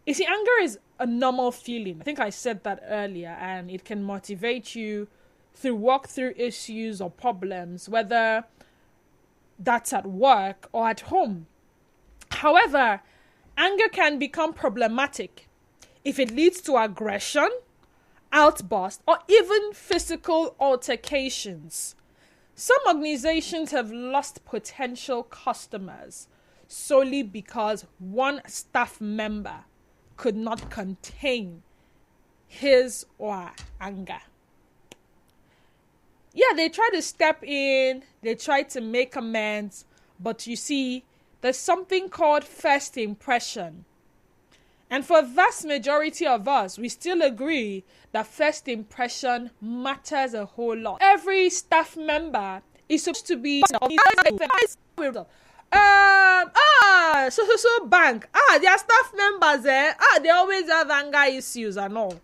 You see, anger is a normal feeling. I think I said that earlier, and it can motivate you to walk through issues or problems, whether that's at work or at home. However, anger can become problematic if it leads to aggression, outburst, or even physical altercations. Some organizations have lost potential customers solely because one staff member could not contain his or her anger. Yeah, they try to step in, they try to make amends, but you see, there's something called first impression. And for a vast majority of us, we still agree that first impression matters a whole lot. Every staff member is supposed to be so bank. Their staff members they always have anger issues and all.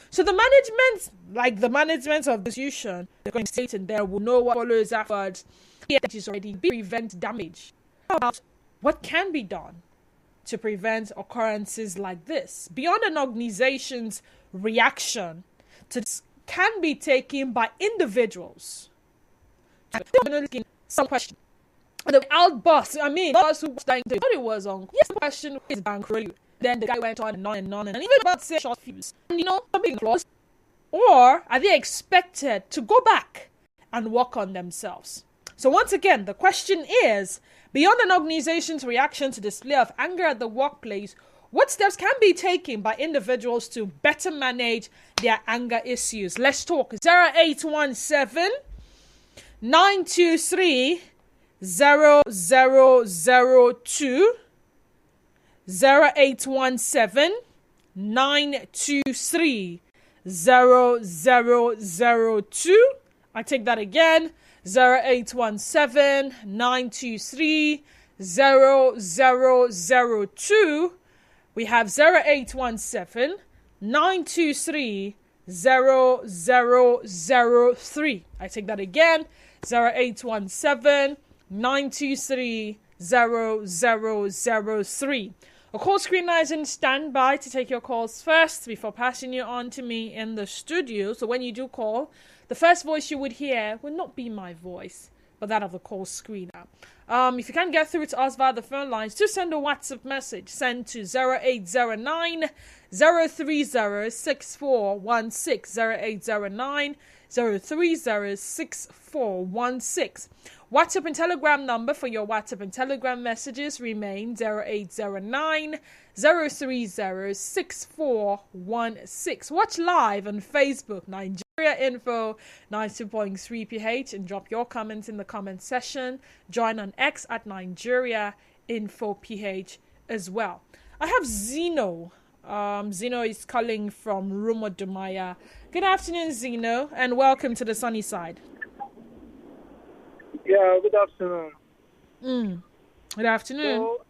So the management, like the management of the institution, they're going to say in there will know what follows afterwards. It is already prevent damage. What can be done to prevent occurrences like this? Beyond an organization's reaction to this can be taken by individuals. Some question. The outburst, those who thought it was on. Yes, the question is bankroll. Then the guy went on and on and on, and even about say short fuse. And something close. Or are they expected to go back and work on themselves? So once again, the question is, beyond an organization's reaction to display of anger at the workplace, what steps can be taken by individuals to better manage their anger issues? Let's talk. 0817 923 0002 0817 923 0002. I take that again. 0817 923 0002. We have 0817 923 0003. I take that again. 0817 923 0003. A call screener is in standby to take your calls first before passing you on to me in the studio. So when you do call, the first voice you would hear will not be my voice, but that of the call screener. If you can't get through to us via the phone lines, just send a WhatsApp message. Send to 0809 030 6416. 0809 030 6416. WhatsApp and Telegram number for your WhatsApp and Telegram messages remain 0809 030 6416. Watch live on Facebook, Nigeria Info 92.3 PH, and drop your comments in the comment section. Join on X at Nigeria Info PH as well. I have Zeno. Zeno is calling from Rumo Dumaya. Good afternoon, Zeno, and welcome to the sunny side. Yeah, good afternoon. Good afternoon. So,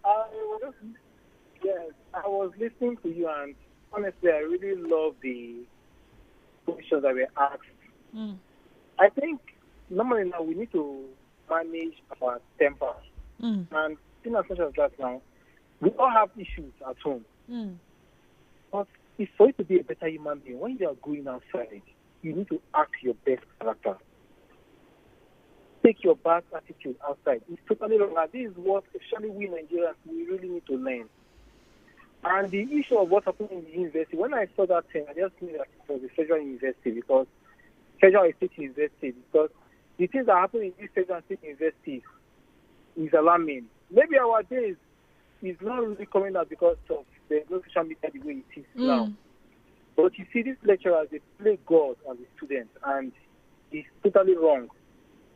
I was listening to you, and honestly, I really love the questions that were asked. I think normally now we need to manage our temper. And in as much as that now, we all have issues at home. But it's for you to be a better human being. When you are going outside, you need to act your best character. Take your bad attitude outside. It's totally wrong. And this is what, especially we Nigerians, we really need to learn. And the issue of what happened in the university, when I saw that thing, I just knew that it was a federal university, because federal state university, because the things that happen in these federal state universities is alarming. Maybe our days is not really coming out because of the social media the way it is now. But you see, these lecturers, they play God as a student, and it's totally wrong.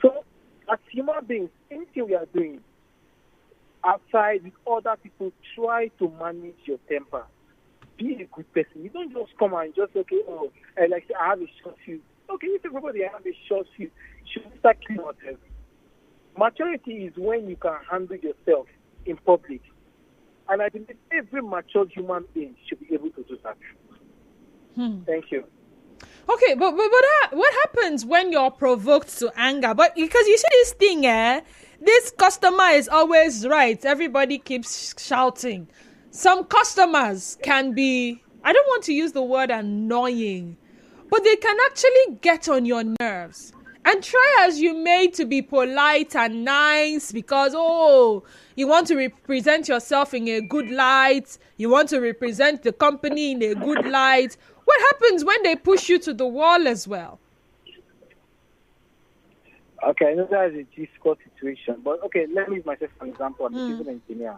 So, as human beings, anything we are doing outside with other people, try to manage your temper. Be a good person. You don't just come and just, okay, I have a short fuse. Okay, if everybody have a short fuse, you should start killing yourself. Maturity is when you can handle yourself in public. And I believe every mature human being should be able to do that. Thank you. Okay, but what happens when you're provoked to anger? But because you see this thing, this customer is always right. Everybody keeps shouting. some customers can be, I don't want to use the word annoying, but they can actually get on your nerves. And try as you may to be polite and nice because, you want to represent yourself in a good light. You want to represent the company in a good light. What happens when they push you to the wall as well? Okay, I know that is a difficult situation. But, okay, let me use myself for example. I'm a civil engineer,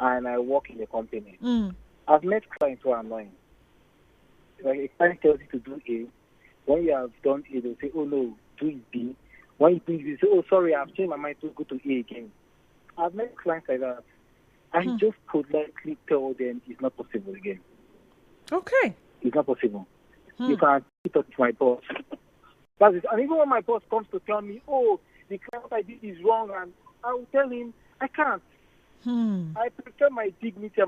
and I work in a company. I've met clients who are annoying. Like, a client tells you to do A. When you have done A, they'll say, oh, no, do B. When you do B, you say, oh, sorry, I've changed my mind to go to A again. I've met clients like that. I just politely tell them it's not possible again. Okay. It's not possible. You can't talk to my boss. That's it. And even when my boss comes to tell me, oh, the client I did is wrong, and I will tell him, I can't. I prefer my dignity. No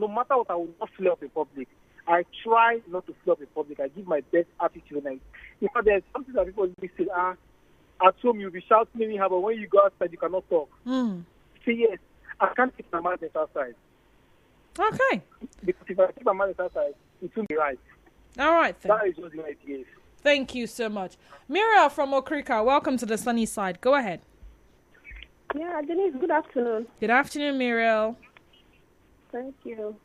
matter what, I will not flare up in public. I try not to flare up in public. I give my best attitude. In fact, there's something that people say, at home you'll be shouting anyhow, but when you go outside, you cannot talk. Say yes. I can't keep my madness outside. Okay. Because if I keep my madness outside, it won't be right. All right, then. That is just the way it is. Thank you so much. Miriam from Okrika, welcome to the sunny side. Go ahead. Yeah, Denise, good afternoon. Good afternoon, Muriel. Thank you.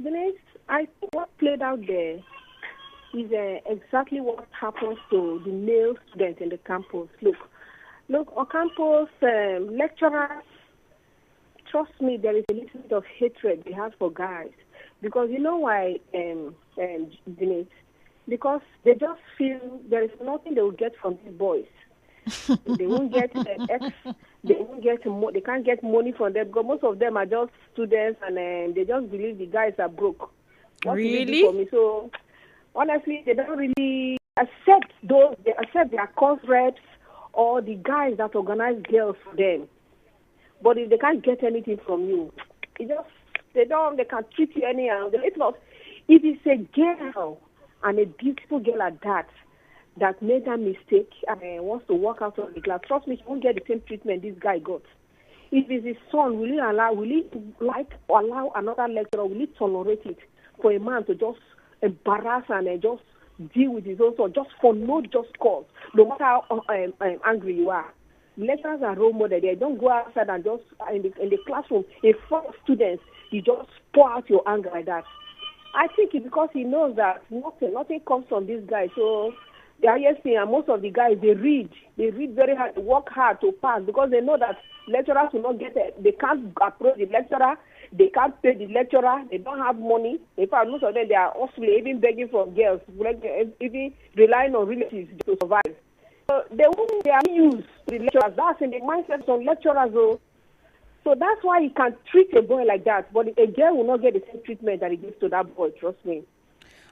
Denise, I think what played out there is exactly what happens to the male students in the campus. Look, on campus, lecturers, trust me, there is a little bit of hatred they have for guys. Because you know why, Denise? Because they just feel there is nothing they will get from these boys. They won't get they can't get money from them because most of them are just students and they just believe the guys are broke. What really? For me? So honestly, they don't really accept those. They accept their course reps or the guys that organize girls for them. But if they can't get anything from you, they can treat you anyhow. If it's a girl and a beautiful girl at that made that mistake and wants to walk out of the class, trust me, he won't get the same treatment this guy got. If it's his son, will he allow another lecturer, will he tolerate it for a man to just embarrass and just deal with his own son just for no just cause, no matter how angry you are? Lecturers are role models. They don't go outside and just in the classroom, in front of students, you just pour out your anger like that. I think it's because he knows that nothing comes from this guy. So the ISP and most of the guys, they read very hard, work hard to pass because they know that lecturers will not get it. They can't approach the lecturer, they can't pay the lecturer, they don't have money. In fact, most of them, they are also even begging for girls, even relying on relatives to survive. So they are used to the lecturers. That's in the mindset of lecturers, though. So that's why you can treat a boy like that, but a girl will not get the same treatment that he gives to that boy, trust me.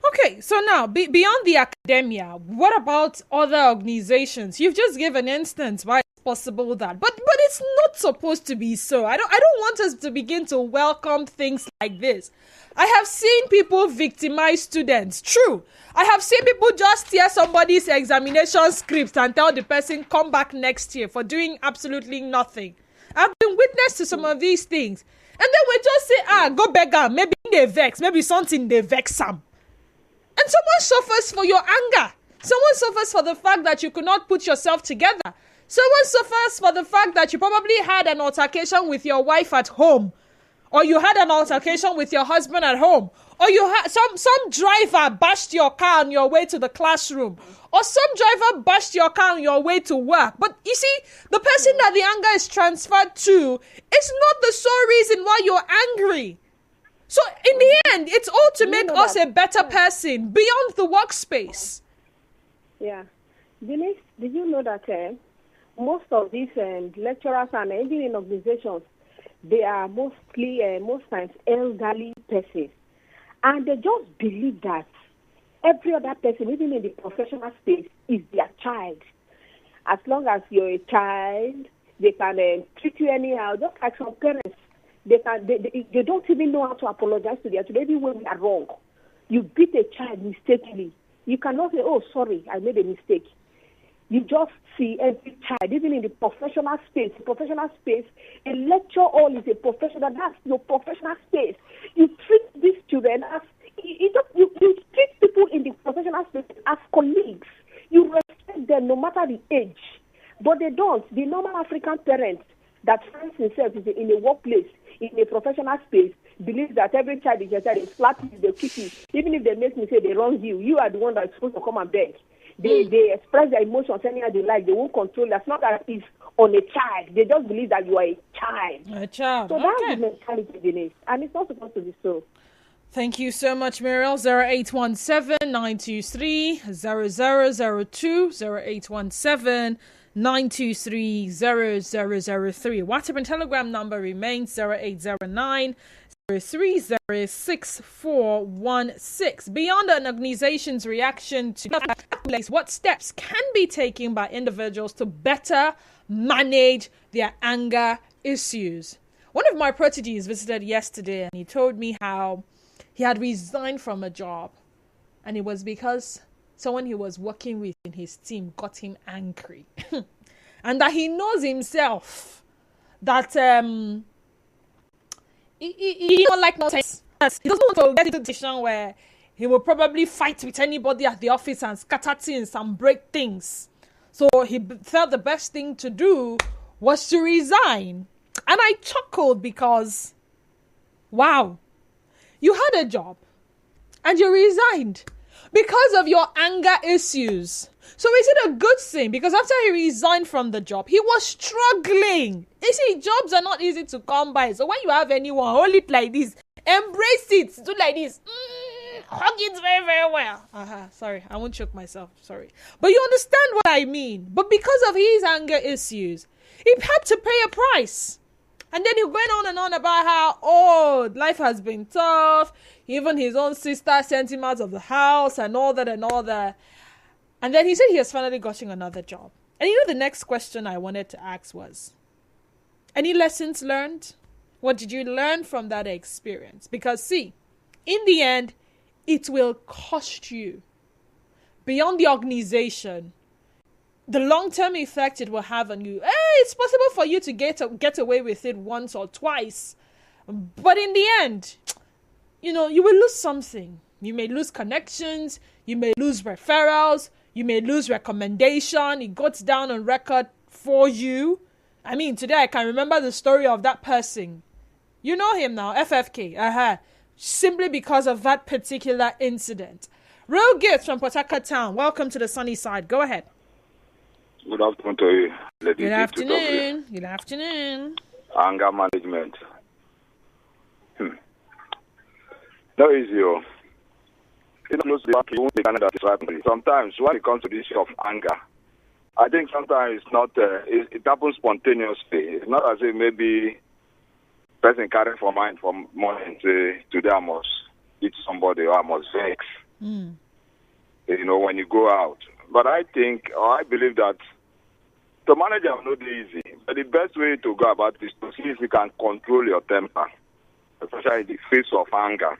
Okay, so now, beyond the academia, what about other organizations? You've just given an instance why it's possible that, but it's not supposed to be so. I don't want us to begin to welcome things like this. I have seen people victimize students. True. I have seen people just tear somebody's examination script and tell the person, come back next year for doing absolutely nothing. I've been witness to some of these things. And then we just say, go beg them. Maybe they vex. Maybe something they vex them. And someone suffers for your anger. Someone suffers for the fact that you could not put yourself together. Someone suffers for the fact that you probably had an altercation with your wife at home. Or you had an altercation with your husband at home. Or you had some driver bashed your car on your way to the classroom. Or some driver bashed your car on your way to work. But you see, the person that the anger is transferred to is not the sole reason why you're angry. So in the end, it's all to make us a better person beyond the workspace. Yeah. Denise, did you know that most of these lecturers and engineering organizations, they are mostly, most times, elderly persons. And they just believe that every other person, even in the professional space, is their child. As long as you're a child, they can treat you anyhow, just like some parents. They don't even know how to apologize to their children, even when they are wrong. You beat a child mistakenly. You cannot say, oh, sorry, I made a mistake. you just see every child, even in the professional space. A lecture hall is a professional. That's your professional space. You treat these children as you treat people in the professional space as colleagues. You respect them no matter the age, but they don't. The normal African parents that finds himself in a workplace, in a professional space, believes that every child is your child. They slap you, they kick you. Even if they make mistake, they wrong you. You are the one that's supposed to come and beg. They express their emotions anyhow they like. They won't control. That's not that it's on a child. They just believe that you are a child. A child. So that's the mentality, Denise. And it's not supposed to be so. Thank you so much, Muriel. 0817-923-0002, 0817-923-0003. WhatsApp and Telegram number remains 0809-0306416. Beyond an organization's reaction to what steps can be taken by individuals to better manage their anger issues? One of my proteges visited yesterday and he told me how he had resigned from a job, and it was because someone he was working with in his team got him angry. And that he knows himself that he don't like nonsense. He doesn't want to get into a position where he will probably fight with anybody at the office and scatter things and break things. So he felt the best thing to do was to resign. And I chuckled because, wow, you had a job and you resigned because of your anger issues. So is it a good thing? Because after he resigned from the job, he was struggling. You see, jobs are not easy to come by. So when you have anyone, hold it like this, embrace it, do like this, hug it very, very well. Sorry, I won't choke myself. Sorry. But you understand what I mean. But because of his anger issues, he had to pay a price. And then he went on and on about how, life has been tough. Even his own sister sent him out of the house and all that and all that. And then he said he has finally gotten another job. And the next question I wanted to ask was, any lessons learned? What did you learn from that experience? Because see, in the end, it will cost you. Beyond the organization, the long-term effect it will have on you. It's possible for you to get away with it once or twice. But in the end, you will lose something. You may lose connections. You may lose referrals. You may lose recommendation. It goes down on record for you. I mean, today I can remember the story of that person. You know him now, FFK. Simply because of that particular incident. Real Gifts from Port Harcourt Town. Welcome to the sunny side. Go ahead. Good afternoon to you. Good afternoon. Good afternoon. Anger management. No easy. Sometimes when it comes to the issue of anger, I think sometimes it's not. It happens spontaneously. It's not as if maybe person carry for mind from morning to today I must eat somebody or I must vex. When you go out. But I think, or I believe that to manage it will not be easy. But the best way to go about this is to see if you can control your temper, especially in the face of anger.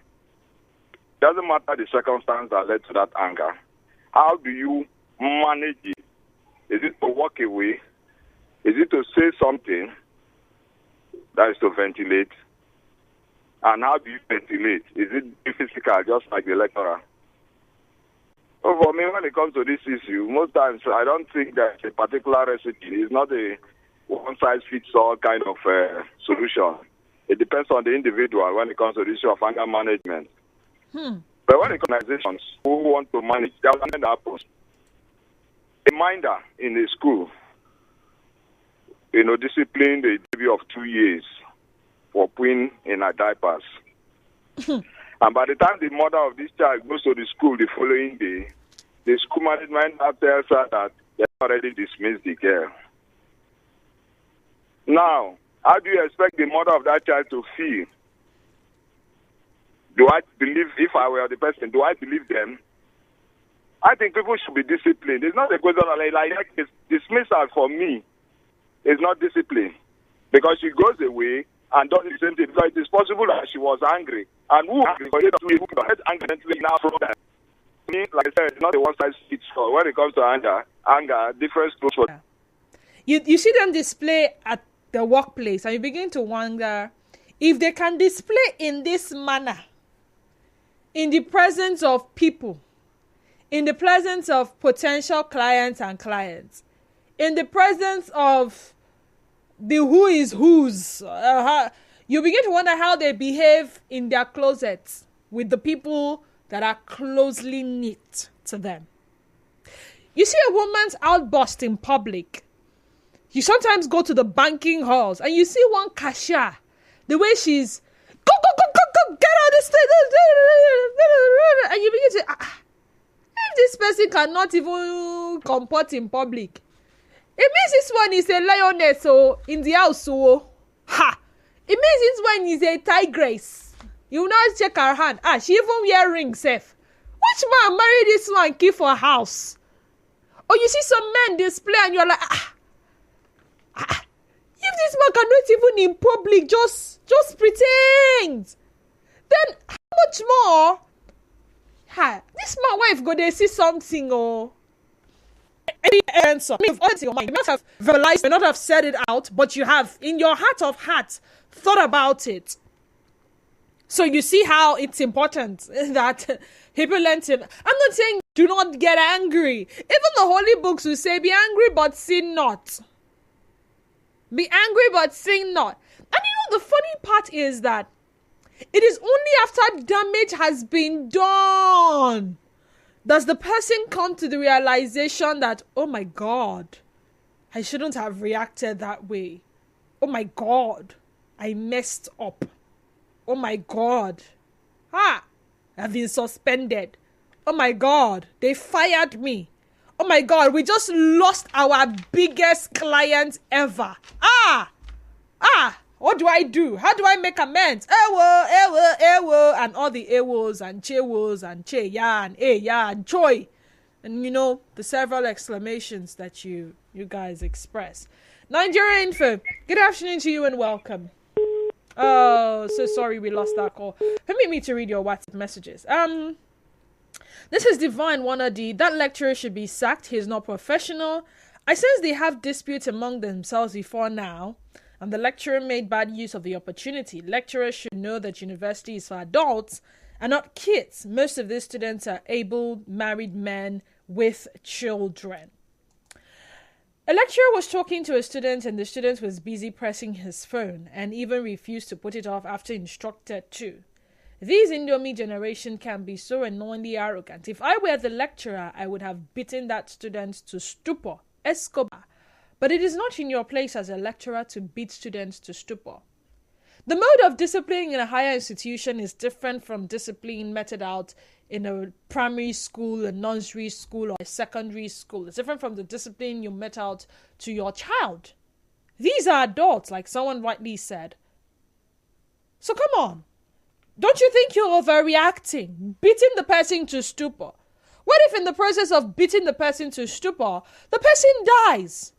Doesn't matter the circumstance that led to that anger. How do you manage it? Is it to walk away? Is it to say something? That is to ventilate. And how do you ventilate? Is it physical, just like the lecturer? So for me, when it comes to this issue, most times I don't think that a particular recipe is not a one-size-fits-all kind of solution. It depends on the individual when it comes to the issue of anger management. But when organizations who want to manage, there was something that happens. A minder in a school, disciplined a baby of 2 years for peeing in her diapers. And by the time the mother of this child goes to the school the following day, the school management now tells her that they already dismissed the girl. Now, how do you expect the mother of that child to feel? Do I believe, if I were the person, do I believe them? I think people should be disciplined. It's not a question of like dismissal for me. It's not discipline. Because she goes away and does the same thing. Because it is possible that she was angry. And who angry? Angry now from that. me, like I said, it's not a one-size-fits-all. When it comes to anger, different schools for. You see them display at the workplace, and you begin to wonder if they can display in this manner, in the presence of people, in the presence of potential clients and clients, in the presence of the who is who's. You begin to wonder how they behave in their closets with the people that are closely knit to them. You see a woman's outburst in public. You sometimes go to the banking halls and you see one cashier, the way she's go, get out of the stage. And you begin to if this person cannot even comport in public, it means this one is a lioness in the house. It means this one is a tigress. You now check her hand. She even wear rings safe. Which man marry this one keep for house? Or you see some men display and you're like, if this man cannot even in public just pretend, then how much more? This man wife go they see something or any answer. If your mind, you must have verbalized, you may not have said it out, but you have in your heart of hearts thought about it. So you see how it's important that people learn to. I'm not saying do not get angry. Even the holy books will say, be angry but sin not. Be angry but sin not. And the funny part is that it is only after damage has been done does the person come to the realization that, oh my God, I shouldn't have reacted that way. Oh my God, I messed up. Oh my God, I've been suspended. Oh my God, they fired me. Oh my God, we just lost our biggest client ever. What do I do? How do I make amends? Ewo, and all the ewos and chewos and che ya and ya and choi. And the several exclamations that you guys express. Nigeria Info, good afternoon to you and welcome. Oh, so sorry we lost that call. Permit me to read your WhatsApp messages. This is Divine Wanadi. That lecturer should be sacked. He is not professional. I sense they have disputes among themselves before now, and the lecturer made bad use of the opportunity. Lecturers should know that university is for adults and not kids. Most of these students are able married men with children. A lecturer was talking to a student and the student was busy pressing his phone and even refused to put it off after instructed to. These Indomie generation can be so annoyingly arrogant. If I were the lecturer, I would have beaten that student to stupor, Escobar. But it is not in your place as a lecturer to beat students to stupor. The mode of disciplining in a higher institution is different from discipline meted out in a primary school, a nursery school, or a secondary school. It's different from the discipline you met out to your child. These are adults, like someone rightly said. So come on. Don't you think you're overreacting, beating the person to stupor? What if in the process of beating the person to stupor, the person dies?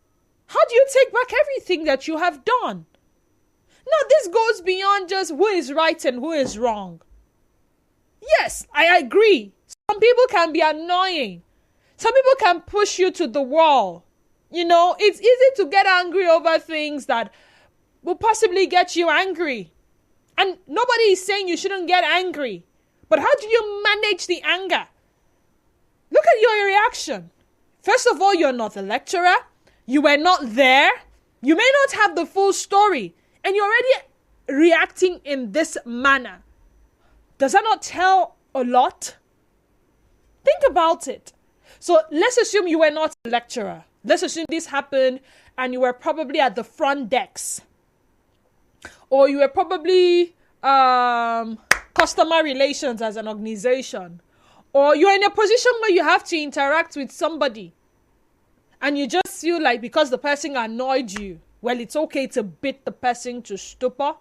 How do you take back everything that you have done? Now, this goes beyond just who is right and who is wrong. Yes, I agree. Some people can be annoying. Some people can push you to the wall. It's easy to get angry over things that will possibly get you angry. And nobody is saying you shouldn't get angry. But how do you manage the anger? Look at your reaction. First of all, you're not the lecturer. You were not there. You may not have the full story. And you're already reacting in this manner. Does that not tell a lot? Think about it. So let's assume you were not a lecturer. Let's assume this happened and you were probably at the front desk. Or you were probably customer relations as an organization. Or you're in a position where you have to interact with somebody. And you just feel like because the person annoyed you, well, it's okay to beat the person to stupor.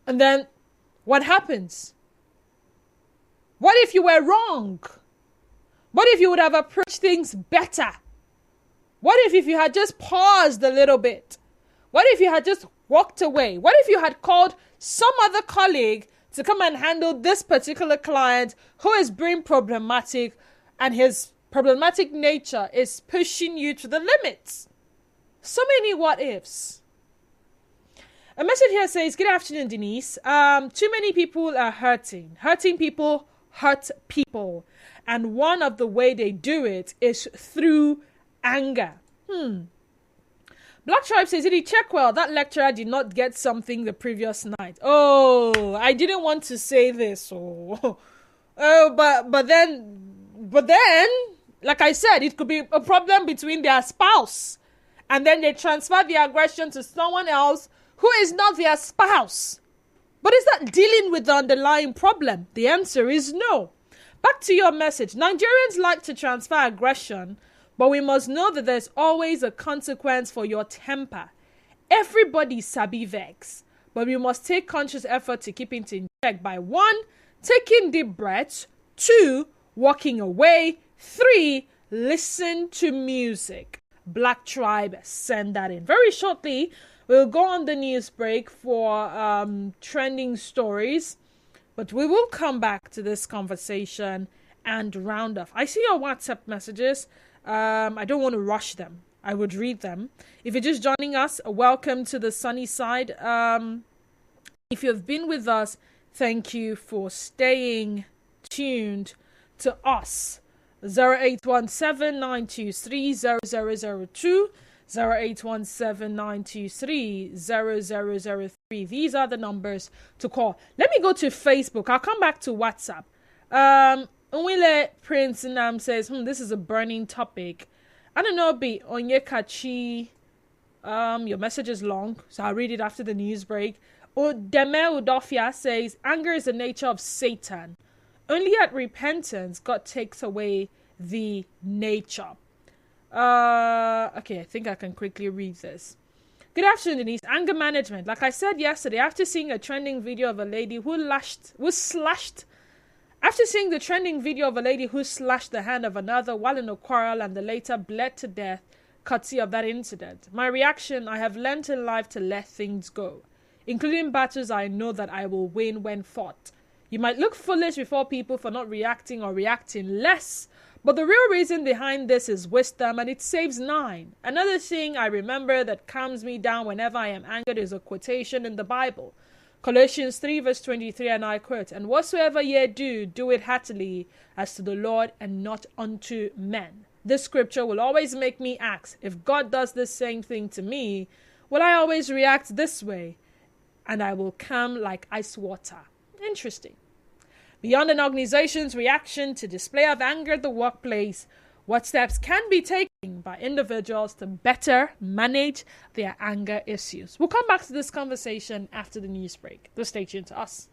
And then what happens? What if you were wrong? What if you would have approached things better? What if you had just paused a little bit? What if you had just walked away? What if you had called some other colleague to come and handle this particular client who is being problematic, and his problematic nature is pushing you to the limits. So many what ifs. A message here says, good afternoon, Denise. Too many people are hurting. Hurting people hurt people. And one of the way they do it is through anger. Black Tribe says, Did check well? That lecturer did not get something the previous night. Oh, I didn't want to say this. But then, like I said, it could be a problem between their spouse. And then they transfer the aggression to someone else who is not their spouse. But is that dealing with the underlying problem? The answer is no. Back to your message. Nigerians like to transfer aggression, but we must know that there's always a consequence for your temper. Everybody sabi vex, but we must take conscious effort to keep it in check by 1, taking deep breaths, 2, walking away, 3, listen to music. Black Tribe, send that in. Very shortly, we'll go on the news break for trending stories, but we will come back to this conversation and round off. I see your WhatsApp messages. I don't want to rush them. I would read them. If you're just joining us, welcome to the sunny side. If you've been with us, thank you for staying tuned to us. 0817-923-0002, 0817-923-0003. These are the numbers to call. Let me go to Facebook. I'll come back to WhatsApp. Unwile Prince Nam says, this is a burning topic. I don't know, be Onyekachi. Your message is long, so I'll read it after the news break. Deme Udofia says, anger is the nature of Satan. Only at repentance, God takes away the nature. Okay, I think I can quickly read this. Good afternoon, Denise. Anger management. Like I said yesterday, after seeing a trending video of a lady who slashed the hand of another while in a quarrel and the later bled to death, courtesy of that incident. My reaction, I have learnt in life to let things go, including battles I know that I will win when fought. You might look foolish before people for not reacting or reacting less, but the real reason behind this is wisdom, and it saves 9. Another thing I remember that calms me down whenever I am angered is a quotation in the Bible. Colossians 3 verse 23, and I quote, and whatsoever ye do, do it heartily as to the Lord and not unto men. This scripture will always make me ask, if God does the same thing to me, will I always react this way? And I will come like ice water. Interesting. Beyond an organization's reaction to display of anger at the workplace, what steps can be taken by individuals to better manage their anger issues? We'll come back to this conversation after the news break. So stay tuned to us.